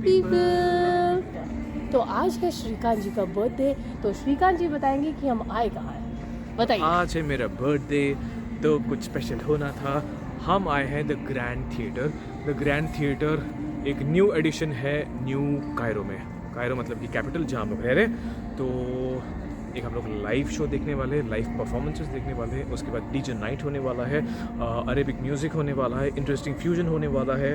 People. तो आज है श्रीकांत जी का बर्थडे, तो श्रीकांत जी बताएंगे कि हम आए कहाँ हैं। बताइए। आज है मेरा बर्थडे, तो कुछ स्पेशल होना था। हम आए हैं the grand theatre. The grand theatre एक न्यू एडिशन है न्यू कायरो में। कायरो मतलब कि कैपिटल जहाँ हम लोग रह रहे हैं। तो एक हम लोग लाइव शो देखने वाले हैं, लाइव परफॉर्मेंसेस देखने वाले हैं। उसके बाद डीजे नाइट होने वाला है, अरेबिक म्यूज़िक होने वाला है, इंटरेस्टिंग फ्यूजन होने वाला है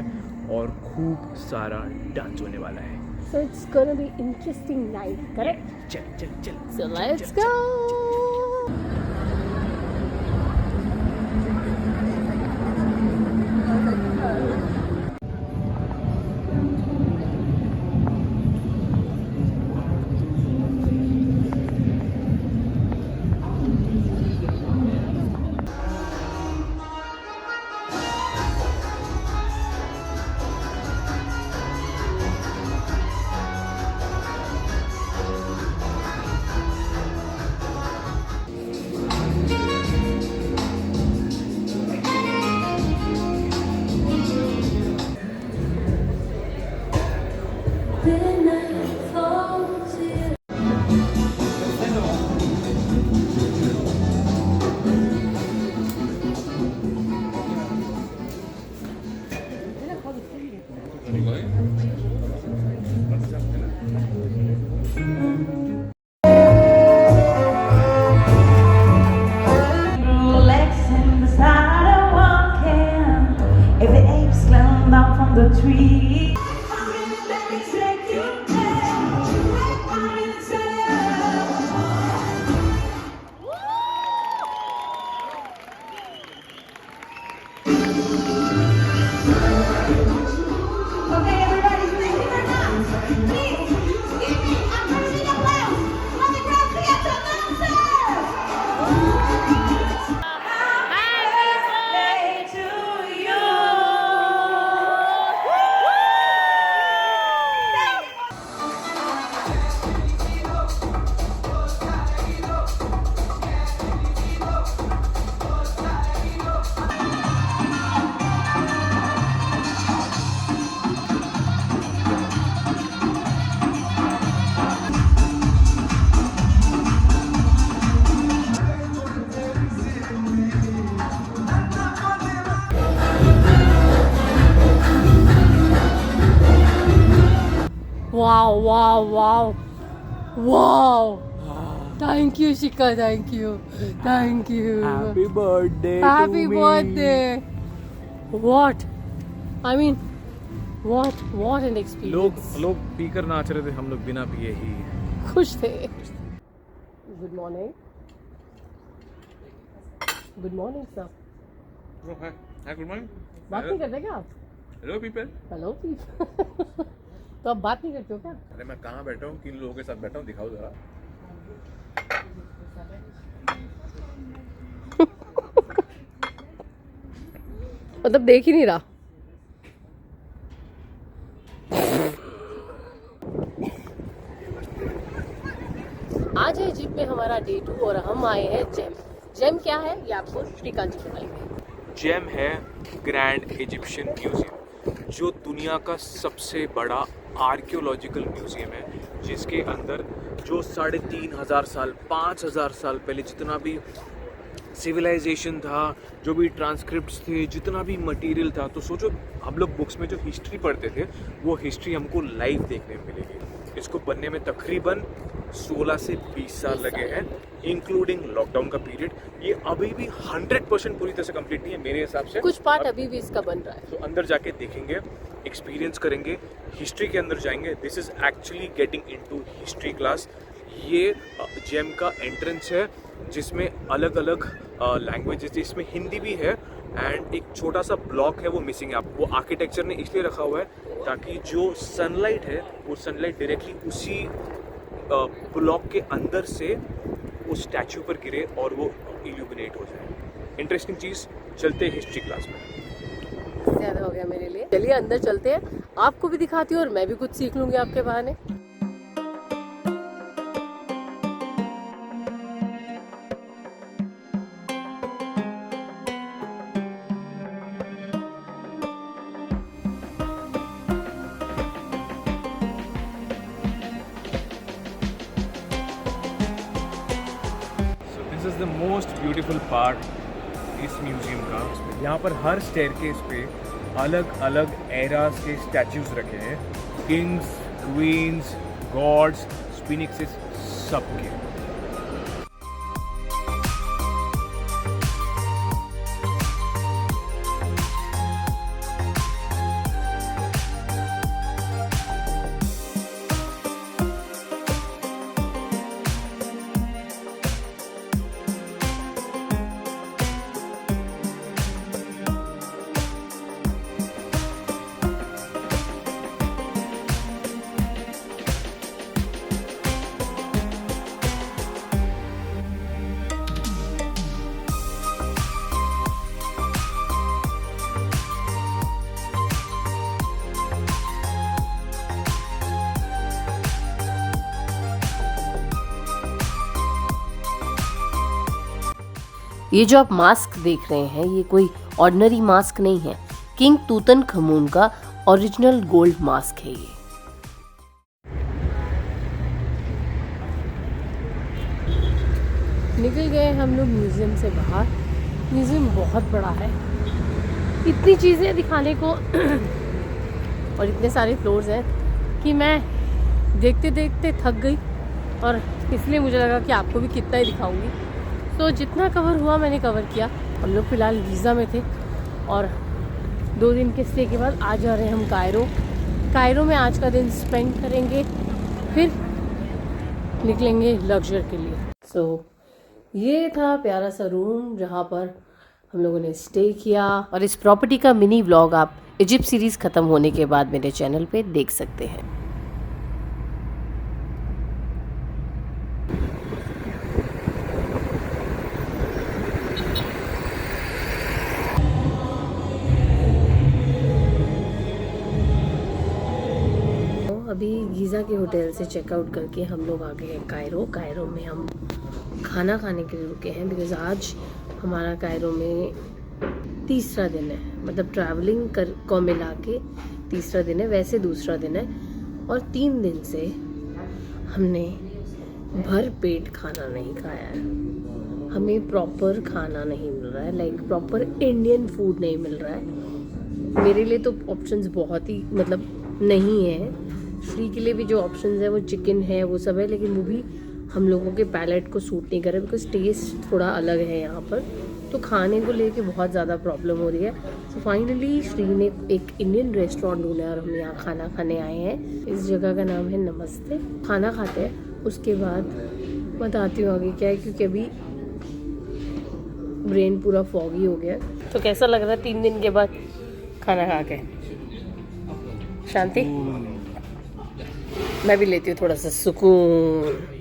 और खूब सारा डांस होने वाला है। So it's gonna be interesting night, correct? चल चल चल, So चल, let's चल, go. Tree. Wow, wow, wow, wow. Thank you, Shika. Thank you. Thank you. Happy birthday Happy to me. birthday. What? I mean, what an experience. लोग पीकर नाच रहे थे, हम लोग बिना पिए ही। खुश थे। Good morning. Good morning, sir. हाय, गुड मॉर्निंग। बात नहीं करते क्या आप? Hello people. Hello people. तो आप बात नहीं करते हो क्या? अरे मैं कहाँ बैठा हूँ, किन लोगों के साथ बैठा हूँ, दिखाओ जरा। मतलब देख ही नहीं रहा। आज है जिम में हमारा डे 2 और हम आए हैं जेम। जेम क्या है ये आपको श्रीकांत जी बताएंगे। जेम है ग्रैंड इजिप्शियन म्यूजियम, जो दुनिया का सबसे बड़ा आर्कियोलॉजिकल म्यूजियम है, जिसके अंदर जो 3,500 साल 5,000 साल पहले जितना भी सिविलाइजेशन था, जो भी ट्रांसक्रिप्ट्स थे, जितना भी मटेरियल था, तो सोचो हम लोग बुक्स में जो हिस्ट्री पढ़ते थे वो हिस्ट्री हमको लाइव देखने में मिलेगी। इसको बनने में तकरीबन 16 से 20 साल लगे हैं, इंक्लूडिंग लॉकडाउन का पीरियड। ये अभी भी 100% पूरी तरह से कंप्लीट नहीं है मेरे हिसाब से। कुछ पार्ट अभी भी इसका बन रहा है। तो अंदर जाके देखेंगे, एक्सपीरियंस करेंगे, हिस्ट्री के अंदर जाएंगे। This is actually getting into history class. ये जेम का एंट्रेंस है, जिसमें अलग अलग लैंग्वेजेस, जिसमें हिंदी भी है, एंड एक छोटा सा ब्लॉक है वो मिसिंग है। वो आर्किटेक्चर ने इसलिए रखा हुआ है ताकि जो सनलाइट है वो सनलाइट डायरेक्टली उसी ब्लॉक के अंदर से उस स्टैचू पर गिरे और वो इल्यूमिनेट हो जाए। इंटरेस्टिंग चीज़, चलते हिस्ट्री क्लास में। ज़्यादा हो गया मेरे लिए। चलिए अंदर चलते हैं, आपको भी दिखाती हूँ और मैं भी कुछ सीख लूँगी आपके बहाने। Is the most beautiful part इस म्यूज़ियम का। यहाँ पर हर स्टेयरकेस पे अलग अलग एरास के स्टैचूज रखे हैं, किंग्स, क्वींस, गॉड्स, स्फिनिक्सेस, सबके। ये जो आप मास्क देख रहे हैं ये कोई ऑर्डिनरी मास्क नहीं है, किंग तूतनखमून का ओरिजिनल गोल्ड मास्क है ये। निकल गए हम लोग म्यूजियम से बाहर। म्यूजियम बहुत बड़ा है, इतनी चीज़ें दिखाने को और इतने सारे फ्लोर्स हैं कि मैं देखते देखते थक गई, और इसलिए मुझे लगा कि आपको भी कितना ही दिखाऊंगी। तो जितना कवर हुआ मैंने कवर किया। हम लोग फ़िलहाल वीज़ा में थे और 2 दिन के स्टे के बाद आज जा रहे हैं हम कायरो में आज का दिन स्पेंड करेंगे, फिर निकलेंगे लग्जर के लिए। सो ये था प्यारा सा रूम जहाँ पर हम लोगों ने स्टे किया, और इस प्रॉपर्टी का मिनी व्लॉग आप इजिप्ट सीरीज़ ख़त्म होने के बाद मेरे चैनल पे देख सकते हैं। अभी गीज़ा के होटल से चेकआउट करके हम लोग आ गए हैं कायरो में हम खाना खाने के लिए रुके हैं, बिकॉज़ आज हमारा कायरो में तीसरा दिन है, मतलब ट्रैवलिंग को मिला के तीसरा दिन है, वैसे दूसरा दिन है। और 3 दिन से हमने भर पेट खाना नहीं खाया है, हमें प्रॉपर खाना नहीं मिल रहा है, लाइक प्रॉपर इंडियन फूड नहीं मिल रहा है। मेरे लिए तो ऑप्शंस बहुत ही मतलब नहीं है, श्री के लिए भी जो ऑप्शंस है वो चिकन है, वो सब है, लेकिन वो भी हम लोगों के पैलेट को सूट नहीं कर रहा, बिकॉज टेस्ट थोड़ा अलग है यहाँ पर, तो खाने को लेके बहुत ज़्यादा प्रॉब्लम हो रही है। तो फाइनली श्री ने एक इंडियन रेस्टोरेंट ढूंढा और हम यहाँ खाना खाने आए हैं। इस जगह का नाम है नमस्ते। खाना खाते हैं, उसके बाद बताती हूँ आगे क्या है, क्योंकि अभी ब्रेन पूरा फॉगी हो गया। तो कैसा लग रहा है 3 दिन के बाद खाना खा के? शांति? मैं भी लेती हूँ थोड़ा सा सुकून।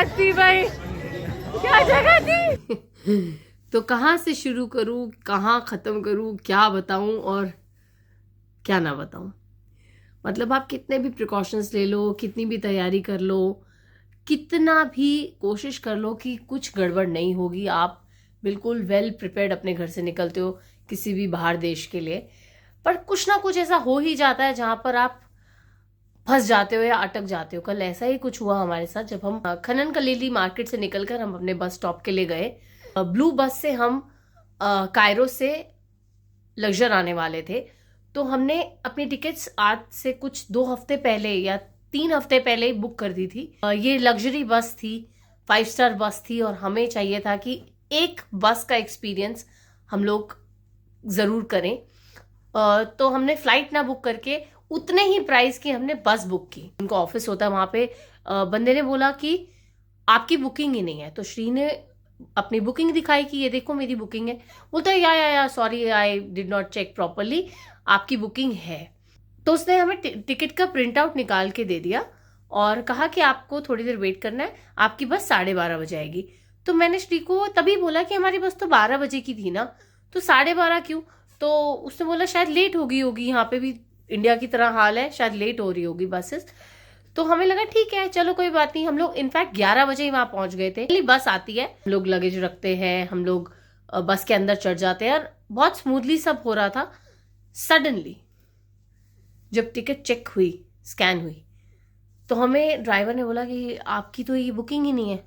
जगह थी भाई, क्या जगह थी। तो कहाँ से शुरू करूँ, कहाँ ख़त्म करूँ, क्या बताऊँ और क्या ना बताऊँ। मतलब आप कितने भी प्रिकॉशंस ले लो, कितनी भी तैयारी कर लो, कितना भी कोशिश कर लो कि कुछ गड़बड़ नहीं होगी, आप बिल्कुल वेल प्रिपेयर्ड अपने घर से निकलते हो किसी भी बाहर देश के लिए, पर कुछ ना कुछ ऐसा हो ही जाता है जहाँ पर आप फंस जाते हो या अटक जाते हो। कल ऐसा ही कुछ हुआ हमारे साथ जब हम खनन कलीली मार्केट से निकलकर हम अपने बस स्टॉप के लिए गए। ब्लू बस से हम कायरो से लग्जर आने वाले थे, तो हमने अपनी टिकट्स आज से कुछ 2 हफ्ते पहले या 3 हफ्ते पहले ही बुक कर दी थी। ये लग्जरी बस थी, 5 स्टार बस थी और हमें चाहिए था कि एक बस का एक्सपीरियंस हम लोग ज़रूर करें। तो हमने फ्लाइट ना बुक करके उतने ही प्राइस की हमने बस बुक की। उनका ऑफिस होता है वहाँ पे। बंदे ने बोला कि आपकी बुकिंग ही नहीं है, तो श्री ने अपनी बुकिंग दिखाई कि ये देखो मेरी बुकिंग है। बोलता है या sorry I did not check properly, आपकी बुकिंग है। तो उसने हमें टिकट का प्रिंट आउट निकाल के दे दिया और कहा कि आपको थोड़ी देर वेट करना है, आपकी बस 12:30 बजे आएगी। तो मैंने श्री को तभी बोला कि हमारी बस तो 12 बजे की थी ना, तो 12:30 क्यों? तो उसने बोला शायद लेट हो गई होगी, यहाँ पे भी इंडिया की तरह हाल है, शायद लेट हो रही होगी बसेस। तो हमें लगा ठीक है चलो कोई बात नहीं। हम लोग इनफैक्ट 11 बजे ही वहां पहुंच गए थे। बस आती है, हम लोग लगेज रखते हैं, हम लोग बस के अंदर चढ़ जाते हैं और बहुत स्मूथली सब हो रहा था। सडनली जब टिकट चेक हुई, स्कैन हुई, तो हमें ड्राइवर ने बोला कि आपकी तो ये बुकिंग ही नहीं है।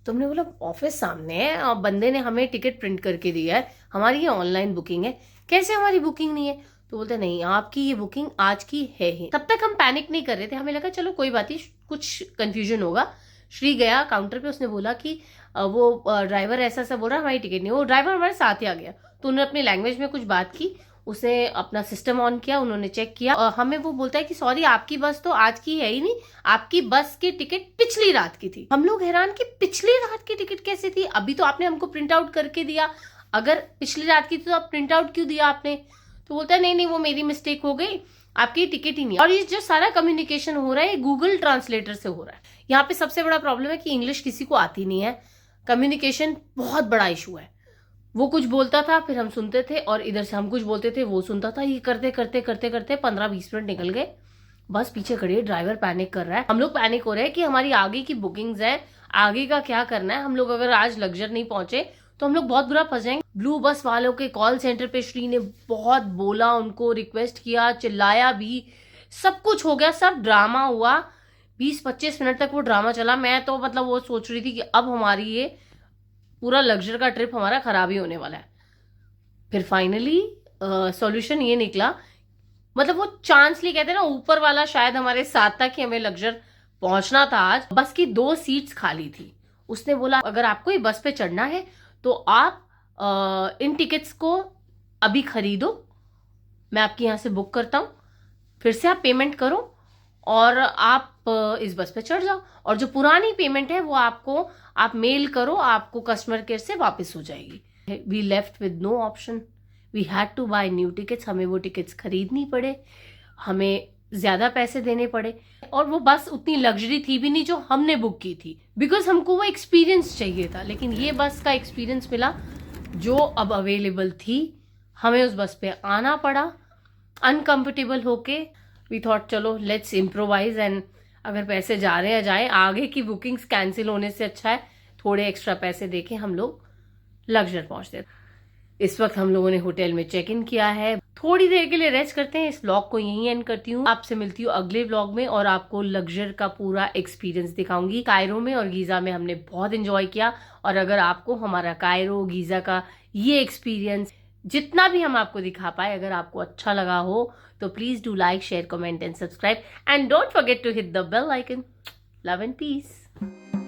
तो हमने बोला ऑफिस सामने है और बंदे ने हमें टिकट प्रिंट करके दिया है, हमारी ये ऑनलाइन बुकिंग है, कैसे हमारी बुकिंग नहीं है? तो बोलते नहीं आपकी ये बुकिंग आज की है ही। तब तक हम पैनिक नहीं कर रहे थे, हमें लगा चलो कोई बात नहीं, कुछ कंफ्यूजन होगा। श्री गया काउंटर पे, उसने बोला कि वो ड्राइवर ऐसा ऐसा बोल रहा है, हमारी टिकट नहीं। वो ड्राइवर हमारे साथ ही आ गया, तो उन्होंने अपनी लैंग्वेज में कुछ बात की, उसने अपना सिस्टम ऑन किया, उन्होंने चेक किया। हमें वो बोलता है कि सॉरी आपकी बस तो आज की है ही नहीं, आपकी बस की टिकट पिछली रात की थी। हम लोग हैरान कि पिछली रात की टिकट कैसे थी, अभी तो आपने हमको प्रिंट आउट करके दिया, अगर पिछली रात की थी तो आप प्रिंट आउट क्यों दिया आपने? तो बोलता है नहीं वो मेरी मिस्टेक हो गई, आपकी टिकट ही नहीं। और ये जो सारा कम्युनिकेशन हो रहा है गूगल ट्रांसलेटर से हो रहा है। यहाँ पे सबसे बड़ा प्रॉब्लम है कि इंग्लिश किसी को आती नहीं है, कम्युनिकेशन बहुत बड़ा इशू है। वो कुछ बोलता था फिर हम सुनते थे और इधर से हम कुछ बोलते थे वो सुनता था। ये करते करते करते करते 15-20 मिनट निकल गए। बस पीछे खड़ी है, ड्राइवर पैनिक कर रहा है, हम लोग पैनिक हो रहे हैं कि हमारी आगे की बुकिंग्स है, आगे का क्या करना है। हम लोग अगर आज लग्जर नहीं पहुंचे तो हम लोग बहुत बुरा फंस जाएंगे। ब्लू बस वालों के कॉल सेंटर पे श्री ने बहुत बोला, उनको रिक्वेस्ट किया, चिल्लाया भी, सब कुछ हो गया, सब ड्रामा हुआ। 20-25 मिनट तक वो ड्रामा चला। मैं तो मतलब वो सोच रही थी कि अब हमारी ये पूरा लग्जर का ट्रिप हमारा खराब ही होने वाला है। फिर फाइनली सॉल्यूशन ये निकला, मतलब वो चांसली कहते हैं ना, ऊपर वाला शायद हमारे साथ था कि हमें लग्जर पहुंचना था आज। बस की 2 सीट्स खाली थी। उसने बोला अगर आपको ये बस पे चढ़ना है तो आप इन टिकट्स को अभी खरीदो, मैं आपके यहाँ से बुक करता हूँ, फिर से आप पेमेंट करो और आप इस बस पे चढ़ जाओ, और जो पुरानी पेमेंट है वो आपको आप मेल करो, आपको कस्टमर केयर से वापस हो जाएगी। We left with no option, we had to buy new tickets. हमें वो टिकट्स खरीदनी पड़े, हमें ज्यादा पैसे देने पड़े, और वो बस उतनी लग्जरी थी भी नहीं जो हमने बुक की थी, बिकॉज हमको वो एक्सपीरियंस चाहिए था। लेकिन ये बस का एक्सपीरियंस मिला जो अब अवेलेबल थी। हमें उस बस पे आना पड़ा अनकंफर्टेबल होके। वी थॉट चलो लेट्स इम्प्रोवाइज, एंड अगर पैसे जा रहे हैं जाए, आगे की बुकिंग्स कैंसिल होने से अच्छा है थोड़े एक्स्ट्रा पैसे देके हम लोग लग्जर पहुंचते। इस वक्त हम लोगों ने होटल में चेक इन किया है, थोड़ी देर के लिए रेस्ट करते हैं। इस व्लॉग को यहीं एंड करती हूँ, आपसे मिलती हूँ अगले व्लॉग में और आपको लग्जर का पूरा एक्सपीरियंस दिखाऊंगी। कायरो में और गीजा में हमने बहुत एंजॉय किया, और अगर आपको हमारा कायरो गीजा का ये एक्सपीरियंस जितना भी हम आपको दिखा पाए अगर आपको अच्छा लगा हो तो please do like, share, comment and subscribe, and don't forget to hit the bell icon. Love and piece.